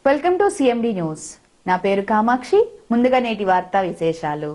Welcome to CMD news. నా పేరు కామాక్షి. ముందుగా నేటి వార్తా విశేషాలు.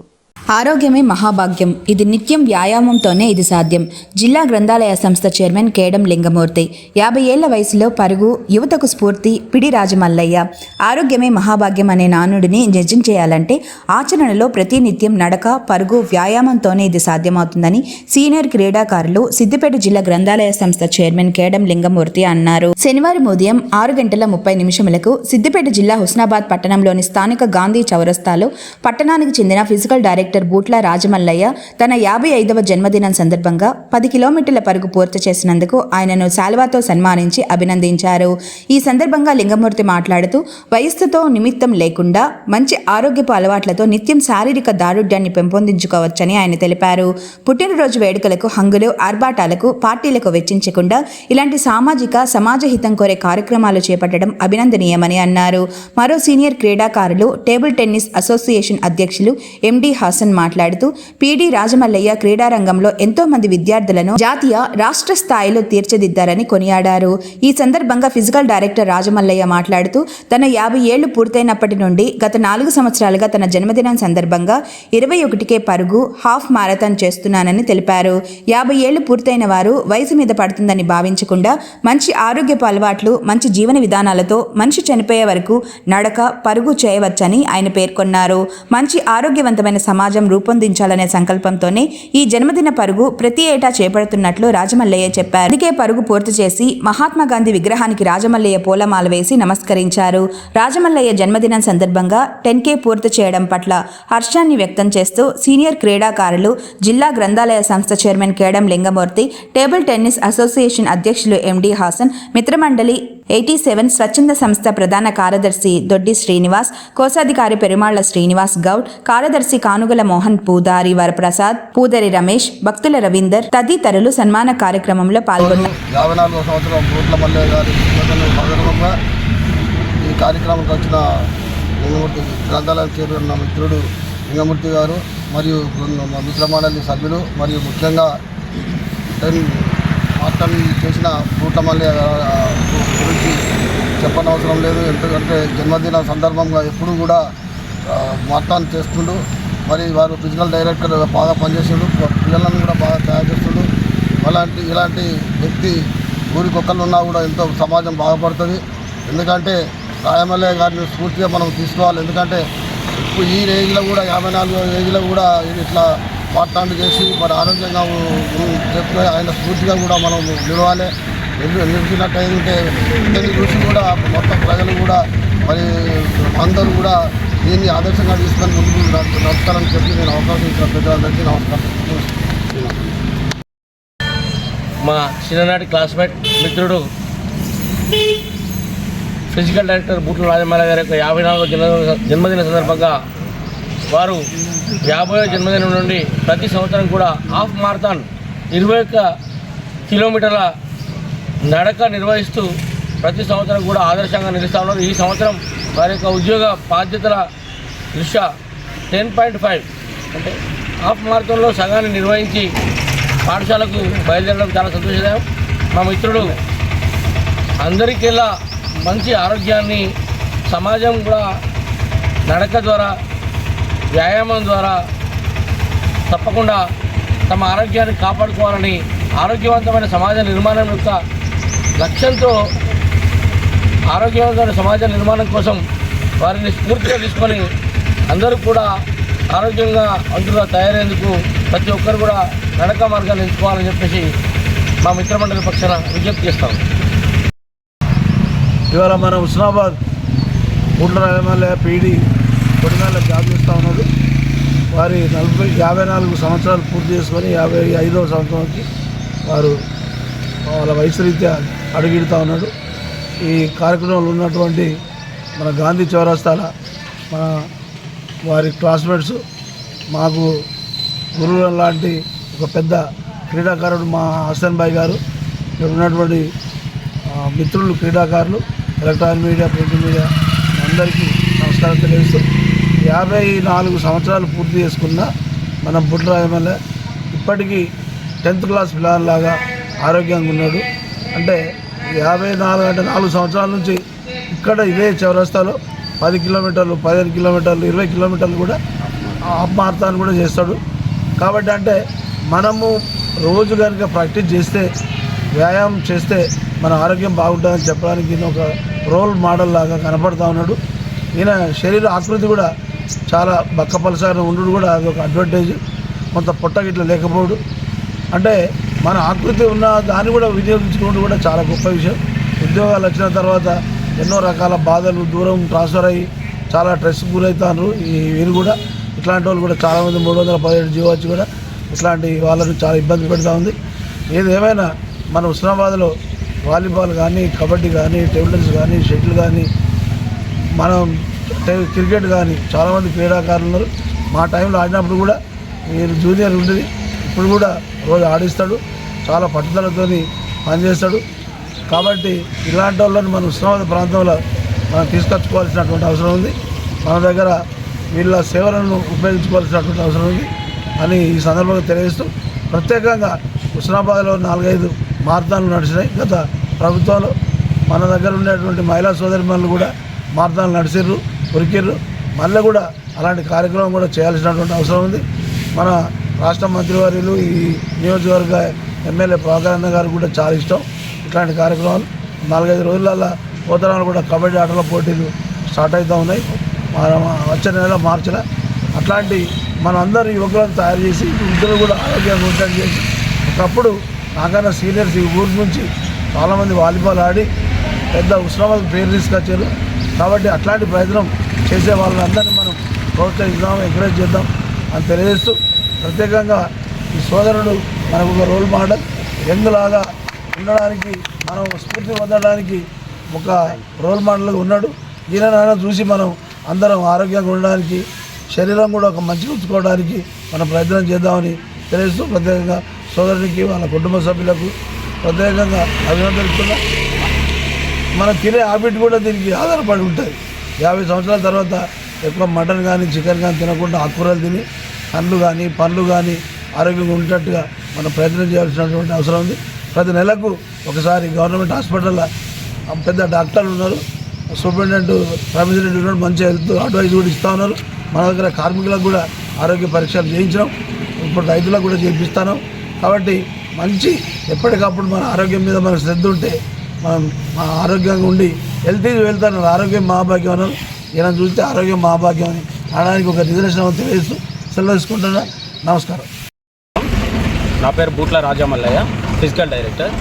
ఆరోగ్యమే మహాభాగ్యం. ఇది నిత్యం వ్యాయామంతోనే ఇది సాధ్యం. జిల్లా గ్రంథాలయ సంస్థ చైర్మన్ కేడం లింగమూర్తి. 50 ఏళ్ల వయసులో పరుగు, యువతకు స్ఫూర్తి పిడి రాజమల్లయ్య. ఆరోగ్యమే మహాభాగ్యం అనే నానుడిని నిజం చేయాలంటే ఆచరణలో ప్రతినిత్యం నడక, పరుగు, వ్యాయామంతోనే ఇది సాధ్యమవుతుందని సీనియర్ క్రీడాకారులు సిద్దిపేట జిల్లా గ్రంథాలయ సంస్థ చైర్మన్ కేడం లింగమూర్తి అన్నారు. శనివారం ఉదయం 6:30 సిద్దిపేట జిల్లా హుస్నాబాద్ పట్టణంలోని స్థానిక గాంధీ చౌరస్తాలో పట్టణానికి చెందిన ఫిజికల్ డైరెక్టర్ బూట్ల రాజమల్లయ్య తన 55వ జన్మదినం సందర్భంగా 10 కిలోమీటర్ల పరుగు పూర్తి చేసినందుకు ఆయనను శాల్వాతో సన్మానించి అభినందించారు. ఈ సందర్భంగా లింగమూర్తి మాట్లాడుతూ వయస్సుతో నిమిత్తం లేకుండా మంచి ఆరోగ్యపు అలవాట్లతో నిత్యం శారీరక దారుఢ్యాన్ని పెంపొందించుకోవచ్చని ఆయన తెలిపారు. పుట్టినరోజు వేడుకలకు, హంగులు, ఆర్భాటాలకు, పార్టీలకు వెచ్చించకుండా ఇలాంటి సామాజిక, సమాజహితం కోరే కార్యక్రమాలు చేపట్టడం అభినందనీయమని అన్నారు. మరో సీనియర్ క్రీడాకారులు టేబుల్ టెన్నిస్ అసోసియేషన్ అధ్యక్షులు ఎండి హాసన్ మాట్లాడుతూ పిడి రాజమల్లయ్య క్రీడారంగంలో ఎంతో మంది విద్యార్థులను జాతీయ, రాష్ట్ర స్థాయిలో తీర్చిదిద్దారని కొనియాడారు. ఈ సందర్భంగా ఫిజికల్ డైరెక్టర్ రాజమల్లయ్య మాట్లాడుతూ తన 50 ఏళ్లు పూర్తయినప్పటి నుండి గత 4 సంవత్సరాలుగా తన జన్మదినం సందర్భంగా 21కే పరుగు, హాఫ్ మారథాన్ చేస్తున్నానని తెలిపారు. 50 ఏళ్లు పూర్తయిన వారు వయసు మీద పడుతుందని భావించకుండా మంచి ఆరోగ్యపు అలవాట్లు, మంచి జీవన విధానాలతో మనిషి చనిపోయే వరకు నడక, పరుగు చేయవచ్చని ఆయన పేర్కొన్నారు. మంచి ఆరోగ్యవంతమైన సమాజం రూపొందించాలనే సంకల్పంతోనే ఈ జన్మదిన పరుగు ప్రతి ఏటా చేపడుతున్నట్లు రాజమల్లయ్య చెప్పారు. అందుకే పరుగు పూర్తి చేసి మహాత్మా గాంధీ విగ్రహానికి రాజమల్లయ్య పూలమాల వేసి నమస్కరించారు. రాజమల్లయ్య జన్మదినం సందర్భంగా 10K పూర్తి చేయడం పట్ల హర్షాన్ని వ్యక్తం చేస్తూ సీనియర్ క్రీడాకారులు, జిల్లా గ్రంథాలయ సంస్థ chairman కేడం Lingamurthy, table tennis association అధ్యక్షులు ఎండి హాసన్, మిత్రమండలి 87 స్వచ్ఛంద సంస్థ ప్రధాన కార్యదర్శి దొడ్డి శ్రీనివాస్, కోశాధికారి పెరుమాళ్ల శ్రీనివాస్ గౌడ్, కార్యదర్శి కానుగల మోహన్, పూదారి వరప్రసాద్, పూదరి రమేష్, భక్తుల రవీందర్ తదితరులు సన్మాన కార్యక్రమంలో పాల్గొన్నారు. 54వ సంవత్సరం బూట్ల మల్లయ్య గారి సందర్భంగా ఈ కార్యక్రమానికి వచ్చిన లింగమూర్తి గ్రంథాలయం చేరుకున్న మిత్రుడు లింగమూర్తి గారు మరియు మిత్రమండలి సభ్యులు మరియు ముఖ్యంగా మాటలు చేసిన బూట్ల మల్లయ్య గురించి చెప్పనవసరం లేదు. ఎందుకంటే జన్మదిన సందర్భంగా ఎప్పుడు కూడా మాటలు చేస్తుండు. మరి వారు ఫిజికల్ డైరెక్టర్ బాగా పనిచేస్తుండు, పిల్లలను కూడా బాగా తయారు చేస్తుండు. ఇలాంటి వ్యక్తి ఊరికొక్కళ్ళు ఉన్నా కూడా ఎంతో సమాజం బాగుపడుతుంది. ఎందుకంటే రాజమల్లయ్య గారిని స్ఫూర్తిగా మనం తీసుకోవాలి. ఎందుకంటే ఇప్పుడు ఈ ఏజ్లో కూడా 54 ఏజ్లో కూడా ఇట్లా పాఠాలు చేసి మరి ఆరోగ్యంగా చెప్తే ఆయన స్ఫూర్తిగా కూడా మనం నిలవాలి. నిలిచినట్టయితే దీన్ని చూసి కూడా మొత్తం ప్రజలు కూడా మరి అందరూ కూడా దీన్ని ఆదర్శంగా తీసుకొని ముందుకు నడుస్తారని చెప్పి నేను అవకాశం ఇచ్చిన ప్రజలందరికీ నమస్కారం. మా చిన్ననాటి క్లాస్మేట్ మిత్రుడు ఫిజికల్ డైరెక్టర్ బూట్ల రాజమల్లయ్య గారి యొక్క 54వ జన్మదిన సందర్భంగా వారు 50వ జన్మదినం నుండి ప్రతి సంవత్సరం కూడా హాఫ్ మారథాన్ 21 కిలోమీటర్ల నడక నిర్వహిస్తూ ప్రతి సంవత్సరం కూడా ఆదర్శంగా నిలుస్తూ ఉన్నారు. ఈ సంవత్సరం వారి యొక్క ఉద్యోగ బాధ్యతల దృష్ట్యా 10.5 అంటే హాఫ్ మారథాన్లో సగాన్ని నిర్వహించి పాఠశాలకు బయలుదేరడం చాలా సంతోషదాయం. మా మిత్రుడు అందరికెల్లా మంచి ఆరోగ్యాన్ని సమాజం కూడా నడక ద్వారా, వ్యాయామం ద్వారా తప్పకుండా తమ ఆరోగ్యాన్ని కాపాడుకోవాలని, ఆరోగ్యవంతమైన సమాజ నిర్మాణం యొక్క లక్ష్యంతో ఆరోగ్యవంతమైన సమాజ నిర్మాణం కోసం వారిని స్ఫూర్తిగా తీసుకొని అందరూ కూడా ఆరోగ్యంగా అందులో తయారయ్యేందుకు ప్రతి ఒక్కరు కూడా నడక మార్గాన్ని ఎంచుకోవాలని చెప్పేసి మా మిత్రమండలి పక్షాన విజ్ఞప్తి చేస్తాం. ఇవాళ మన హుస్నాబాద్ బూట్ల రాజమల్లయ్య పీడి కొడిమేళ్ళ జాబ్ చేస్తూ ఉన్నాడు. వారి 54 సంవత్సరాలు పూర్తి చేసుకొని 55వ సంవత్సరానికి వారు వాళ్ళ వయసు రీత్యా అడుగిడుతూ ఉన్నాడు. ఈ కార్యక్రమంలో ఉన్నటువంటి మన గాంధీ చౌరస్తాల మన వారి క్లాస్మేట్స్, మాకు గురువు లాంటి ఒక పెద్ద క్రీడాకారుడు మా హసన్ భాయ్ గారు, ఇక్కడ ఉన్నటువంటి మిత్రులు క్రీడాకారులు, ఎలక్ట్రానిక్ మీడియా, ప్రింట్ మీడియా అందరికీ నమస్కారం తెలియజేస్తూ 54 సంవత్సరాలు పూర్తి చేసుకున్న మన బూట్ల రాజమల్లయ్య ఇప్పటికీ 10th క్లాస్ పిల్లలాగా ఆరోగ్యంగా ఉన్నాడు. అంటే 54 అంటే 4 సంవత్సరాల నుంచి ఇక్కడ ఇదే చౌరస్తాలో 10 కిలోమీటర్లు, 15 కిలోమీటర్లు, 20 కిలోమీటర్లు కూడా హాఫ్ మారథాన్ కూడా చేస్తాడు. కాబట్టి అంటే మనము రోజు కనుక ప్రాక్టీస్ చేస్తే, వ్యాయామం చేస్తే మన ఆరోగ్యం బాగుంటుందని చెప్పడానికి ఈయన ఒక రోల్ మోడల్ లాగా కనపడుతూ ఉన్నాడు. ఈయన శరీర ఆకృతి కూడా చాలా బక్కపలసారి ఉండడు కూడా అదొక అడ్వాంటేజ్. కొంత పొట్ట గిట్ల లేకపోవడు అంటే మన ఆకృతి ఉన్న దాన్ని కూడా వినియోగించుకోవడం కూడా చాలా గొప్ప విషయం. ఉద్యోగాలు వచ్చిన తర్వాత ఎన్నో రకాల బాధలు, దూరం ట్రాన్స్ఫర్ అయ్యి చాలా స్ట్రెస్ గురవుతారు. వీరు కూడా ఇట్లాంటి వాళ్ళు కూడా చాలామంది 317 జీవోచ్చి కూడా ఇట్లాంటి వాళ్ళని చాలా ఇబ్బంది పెడతా ఉంది. ఏదేమైనా మన హుస్నాబాద్లో వాలీబాల్ కానీ, కబడ్డీ కానీ, టేబుల్ టెన్నిస్ కానీ, షటిల్ కానీ, మనం క్రికెట్ కానీ చాలామంది క్రీడాకారులు ఉన్నారు. మా టైంలో ఆడినప్పుడు కూడా మీరు జూనియర్ ఉండేది, ఇప్పుడు కూడా రోజు ఆడిస్తాడు. చాలా పట్టుదలతో పనిచేస్తాడు. కాబట్టి ఇలాంటి వాళ్ళని మన హుస్నాబాద్ ప్రాంతంలో మనం తీసుకొచ్చుకోవాల్సినటువంటి అవసరం ఉంది. మన దగ్గర వీళ్ళ సేవలను ఉపయోగించుకోవాల్సినటువంటి అవసరం ఉంది అని ఈ సందర్భంగా తెలియజేస్తూ, ప్రత్యేకంగా హుస్నాబాద్లో 4-5 మారథాన్లు నడిచినాయి గత ప్రభుత్వంలో. మన దగ్గర ఉండేటువంటి మహిళా సోదరిమణులు కూడా మారథాన్లు నడిచిర్రు, ఉరికిర్రు. మళ్ళీ కూడా అలాంటి కార్యక్రమం కూడా చేయాల్సినటువంటి అవసరం ఉంది. మన రాష్ట్ర మంత్రివర్యులు, ఈ నియోజకవర్గ ఎమ్మెల్యే ప్రభాకరన్న గారు కూడా చాలా ఇష్టం ఇట్లాంటి కార్యక్రమాలు. 4-5 రోజులలో పోతరాలు కూడా కబడ్డీ ఆటల పోటీలు స్టార్ట్ అవుతూ ఉన్నాయి. వచ్చే నెల మార్చిలో అట్లాంటి మనందరూ యువకులను తయారు చేసి ఇద్దరు కూడా ఆరోగ్యంగా ఉండటం చేసి, ఒకప్పుడు నాకన్నా సీనియర్స్ ఈ ఊరి నుంచి చాలామంది వాలీబాల్ ఆడి పెద్ద హుస్నాబాద్ పేరు తీసుకొచ్చారు. కాబట్టి అట్లాంటి ప్రయత్నం చేసే వాళ్ళందరినీ మనం ప్రోత్సహిద్దాం, ఎంకరేజ్ చేద్దాం అని తెలియజేస్తూ, ప్రత్యేకంగా ఈ సోదరుడు మనకు ఒక రోల్ మోడల్. యంగ్లాగా ఉండడానికి, మనం స్ఫూర్తి పొందడానికి ఒక రోల్ మోడల్గా ఉన్నాడు. ఈయన చూసి మనం అందరం ఆరోగ్యంగా ఉండడానికి, శరీరం కూడా ఒక మంచిగా ఉంచుకోవడానికి మనం ప్రయత్నం చేద్దామని తెలియజేస్తూ, ప్రత్యేకంగా సోదరునికి, వాళ్ళ కుటుంబ సభ్యులకు ప్రత్యేకంగా అభినందనిస్తున్నా. మనం తినే హ్యాబిట్ కూడా దీనికి ఆధారపడి ఉంటుంది. 50 సంవత్సరాల తర్వాత ఎక్కువ మటన్ కానీ, చికెన్ కానీ తినకుండా ఆకుకూరలు తిని, పండ్లు కానీ ఆరోగ్యంగా ఉండేటట్టుగా మనం ప్రయత్నం చేయాల్సినటువంటి అవసరం ఉంది. ప్రతి నెలకు ఒకసారి గవర్నమెంట్ హాస్పిటల్లో పెద్ద డాక్టర్లు ఉన్నారు, సూపరింటెండెంట్ ప్రెసిడెంట్ ఉన్నాడు, మంచి హెల్త్ అడ్వైజ్ కూడా ఇస్తూ ఉన్నారు. మన దగ్గర కార్మికులకు కూడా ఆరోగ్య పరీక్షలు చేయించడం, ఇప్పుడు రైతులకు కూడా చేపిస్తాను. కాబట్టి మంచి ఎప్పటికప్పుడు మన ఆరోగ్యం మీద మనకు శ్రద్ధ ఉంటే మనం ఆరోగ్యంగా ఉండి హెల్త్ ఈజ్ వెల్త్ అన్నారు, ఆరోగ్యం మహాభాగ్యం అన్నారు. ఈయన చూస్తే ఆరోగ్యం మహాభాగ్యం అని అనడానికి ఒక నిదర్శనం తెలియజేస్తూ సెలవు తీసుకుంటున్నా. నమస్కారం. నా పేరు బూట్ల రాజమల్లయ్య, ఫిజికల్ డైరెక్టర్,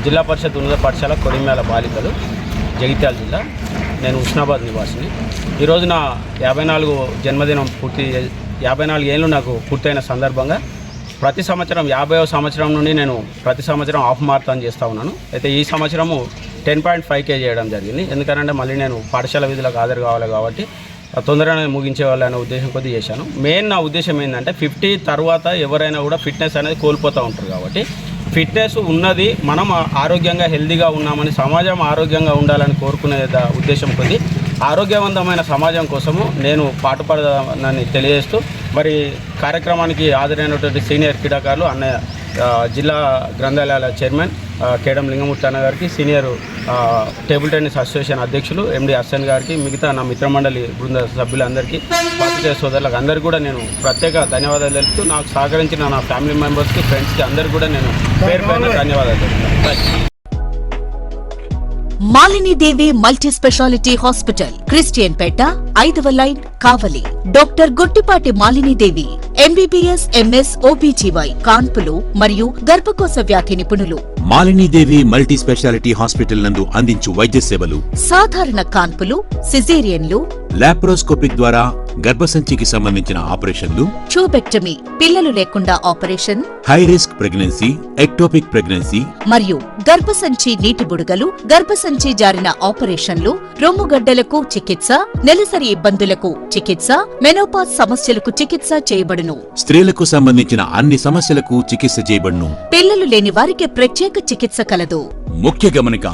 జిల్లా పరిషత్ ఉన్నత పాఠశాల కొడిమ్యాల బాలికలు, జగిత్యాల జిల్లా. నేను హుస్నాబాద్ నివాసిని. ఈరోజు నా 54వ జన్మదినం 54 ఏళ్ళు నాకు పూర్తయిన సందర్భంగా ప్రతి సంవత్సరం 50వ సంవత్సరం నుండి నేను ప్రతి సంవత్సరం హాఫ్ మారథాన్ చేస్తూ ఉన్నాను. అయితే ఈ సంవత్సరము 10.5K చేయడం జరిగింది. ఎందుకంటే మళ్ళీ నేను పాఠశాల విధులకు హాజరు కావాలి కాబట్టి తొందరగానే ముగించేవాళ్ళనే ఉద్దేశం కొద్దీ చేశాను. మెయిన్ నా ఉద్దేశం ఏంటంటే 50 తర్వాత ఎవరైనా కూడా ఫిట్నెస్ అనేది కోల్పోతూ ఉంటారు. కాబట్టి ఫిట్నెస్ ఉన్నది, మనం ఆరోగ్యంగా హెల్తీగా ఉన్నామని, సమాజం ఆరోగ్యంగా ఉండాలని కోరుకునే ఉద్దేశం కొద్దీ ఆరోగ్యవంతమైన సమాజం కోసము నేను పాటుపడదానని తెలియజేస్తూ, మరి కార్యక్రమానికి హాజరైనటువంటి సీనియర్ క్రీడాకారులు అన్నయ్య జిల్లా గ్రంథాలయాల చైర్మన్ కేడం లింగమూర్తి అన్న గారికి, సీనియర్ టేబుల్ టెన్నిస్ అసోసియేషన్ అధ్యక్షులు ఎండి హసన్ గారికి, మిగతా నా మిత్రమండలి బృంద సభ్యులందరికీ, పాత్రికేయ సోదరులకు అందరికీ కూడా నేను ప్రత్యేక ధన్యవాదాలు తెలుపుతూ, నాకు సహకరించిన నా ఫ్యామిలీ మెంబర్స్కి, ఫ్రెండ్స్కి అందరికీ కూడా నేను పేరు పేరున ధన్యవాదాలు తెలుపుతాను. Malinidevi multi speciality hospital, Christian Peta, 5వ line, Kavali. Doctor Guttipati Malinidevi, MBBS, MS, OBGY, కాన్పులు మరియు గర్భకోశ వ్యాధి నిపుణులు. మాలినీదేవి మల్టీ స్పెషాలిటీ హాస్పిటల్ నందు అందించు వైద్య సేవలు: సాధారణ కాన్పులు, సిజేరియన్లు, లాప్రోస్కోపిక్ ద్వారా గర్భసంచికి సంబంధించిన ఆపరేషన్లు, ట్యూబెక్టమీ, పిల్లలు లేకుండా operation, high risk pregnancy, ectopic pregnancy మరియు గర్భసంచి నీటి బుడగలు, గర్భసంచి జారిన ఆపరేషన్లు, రొమ్ముగడ్డలకు చికిత్స, నెలసరి ఇబ్బందులకు చికిత్స, మెనోపాజ్ సమస్యలకు చికిత్స చేయబడును. స్త్రీలకు సంబంధించిన అన్ని సమస్యలకు చికిత్స చేయబడును. పిల్లలు లేని వారికి ప్రత్యేక చికిత్స కలదు. ముఖ్య గమనిక: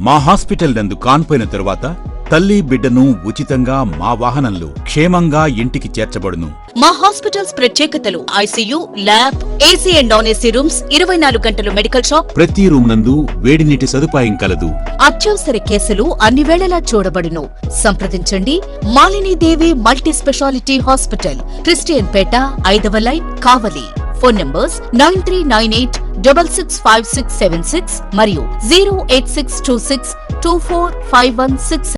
మా హాస్పిటల్ నందు కాన్పోయిన తరువాత తల్లి బిడ్డను ఉచితంగా మా వాహనంలో క్షేమంగా ఇంటికి చేర్చబడును. మా హాస్పిటల్స్ ప్రత్యేకతలు: ICU, lab, AC and non AC rooms, 24 గంటలు మెడికల్ షాప్, ప్రతి రూమ్ నందు వేడి నీటి సదుపాయం కలదు. అత్యవసర కేసులు అన్ని వేళలా చూడబడును. సంప్రదించండి Malinidevi multi speciality hospital, Christian Peta, 5వ లైన్, కావలి. ఫోన్ నంబర్స్ 9398665676 మరియు 08626245166.